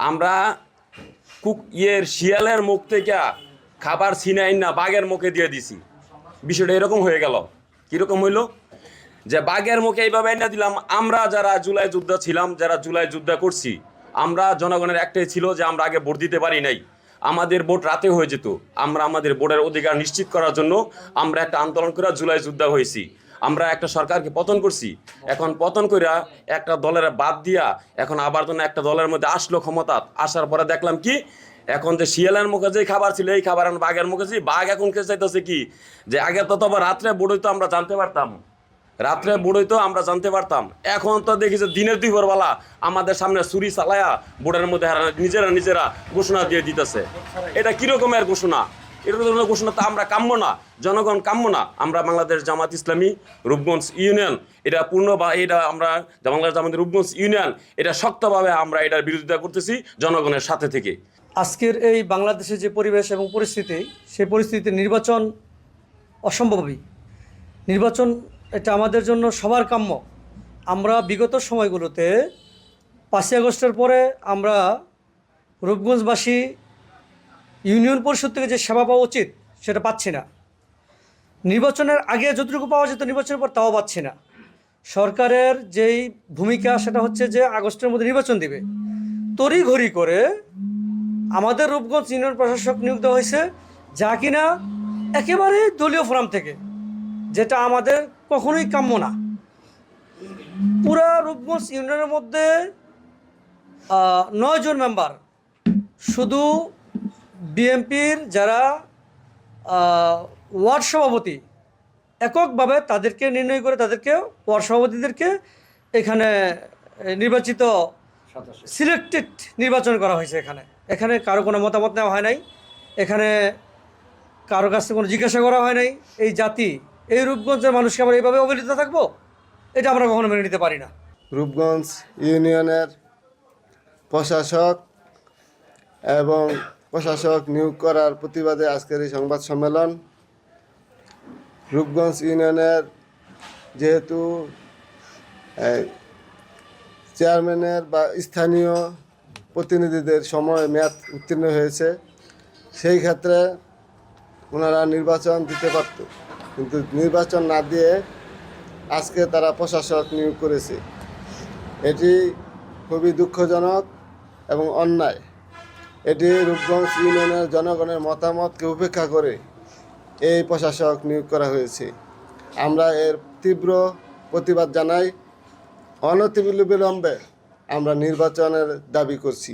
আমরা শিয়ালের মুখ থেকে খাবার ছিনাই না বাঘের মুখে দিয়ে দিছি। বিষয়টা এরকম হয়ে গেল। কীরকম হইল যে বাঘের মুখে এইভাবে এনে দিলাম। আমরা যারা জুলাই যোদ্ধা ছিলাম, যারা জুলাই যোদ্ধা করছি, আমরা জনগণের একটাই ছিল যে আমরা আগে ভোট দিতে পারি নাই, আমাদের ভোট রাতে হয়ে যেত। আমরা আমাদের ভোটের অধিকার নিশ্চিত করার জন্য আমরা একটা আন্দোলন করে জুলাই যোদ্ধা হয়েছি। আমরা একটা সরকারকে পতন করছি। এখন পতন কইরা একটা দলের বাদ দিয়া এখন আবার জন্য একটা দলের মধ্যে আসলো ক্ষমতা। আসার পরে দেখলাম কি, এখন যে শিয়ালের মুখে যে খাবার ছিল এই খাবার এখন বাঘের মুখে বাঘ এখন খেতে চাইতেছে কি, যে আগে তো আবার রাত্রে বুড়োই তো আমরা জানতে পারতাম, রাত্রে বুড়োই তো আমরা জানতে পারতাম। এখন তো দেখি যে দিনের দুপুরবেলা আমাদের সামনে ছুরি চালায়া বোর্ডের মধ্যে নিজেরা ঘোষণা দিয়ে দিতেছে। এটা কিরকমের ঘোষণা? এরকম ঘোষণা তো আমরা কাম্য না, জনগণ কাম্য না। আমরা বাংলাদেশ জামাত ইসলামী রূপগঞ্জ ইউনিয়ন এটা এটা আমরা বাংলাদেশ জামাত রূপগঞ্জ ইউনিয়ন এটা শক্তভাবে আমরা এটার বিরোধিতা করতেছি জনগণের সাথে থেকে। আজকের এই বাংলাদেশের যে পরিবেশ এবং পরিস্থিতি, সেই পরিস্থিতিতে নির্বাচন অসম্ভবই। নির্বাচন এটা আমাদের জন্য সবার কাম্য। আমরা বিগত সময়গুলোতে 5ই আগস্টের পরে আমরা রূপগঞ্জবাসী ইউনিয়ন পরিষদ থেকে যে সেবা পাওয়া উচিত সেটা পাচ্ছি না। নির্বাচনের আগে যতটুকু পাওয়া যেত নির্বাচনের পর তাও পাচ্ছি না। সরকারের যেই ভূমিকা সেটা হচ্ছে যে আগস্টের মধ্যে নির্বাচন দিবে, তড়িঘড়ি করে আমাদের রূপগঞ্জ ইউনিয়ন প্রশাসক নিয়োগ দেওয়া হয়েছে, যা কিনা একেবারে দলীয় ফোরাম থেকে, যেটা আমাদের কখনোই কাম্য না। পুরা রূপগঞ্জ ইউনিয়নের মধ্যে 9 জন মেম্বার, শুধু বিএনপির যারা ওয়ার্ড সভাপতি এককভাবে তাদেরকে নির্ণয় করে তাদেরকে ওয়ার্ড সভাপতিদেরকে এখানে নির্বাচিত সিলেক্টেড নির্বাচন করা হয়েছে। এখানে কারো কোনো মতামত নেওয়া হয় নাই, এখানে কারো কাছে কোনো জিজ্ঞাসা করা হয় নাই। এই জাতি, এই রূপগঞ্জের মানুষকে আমরা এইভাবে অবহেলিত থাকবো, এটা আমরা কখনো মেনে নিতে পারি না। রূপগঞ্জ ইউনিয়নের প্রশাসক এবং প্রশাসক নিয়োগ করার প্রতিবাদে আজকের এই সংবাদ সম্মেলন। রূপগঞ্জ ইউনিয়নের যেহেতু চেয়ারম্যানের বা স্থানীয় প্রতিনিধিদের সময় মেয়াদ উত্তীর্ণ হয়েছে, সেই ক্ষেত্রে ওনারা নির্বাচন দিতে পারত, কিন্তু নির্বাচন না দিয়ে আজকে তারা প্রশাসক নিয়োগ করেছে। এটি খুবই দুঃখজনক এবং অন্যায়। এটি রূপগঞ্জ ইউনিয়নের জনগণের মতামতকে উপেক্ষা করে এই প্রশাসক নিয়োগ করা হয়েছে। আমরা এর তীব্র প্রতিবাদ জানাই। অনতিবিলম্বে আমরা নির্বাচনের দাবি করছি।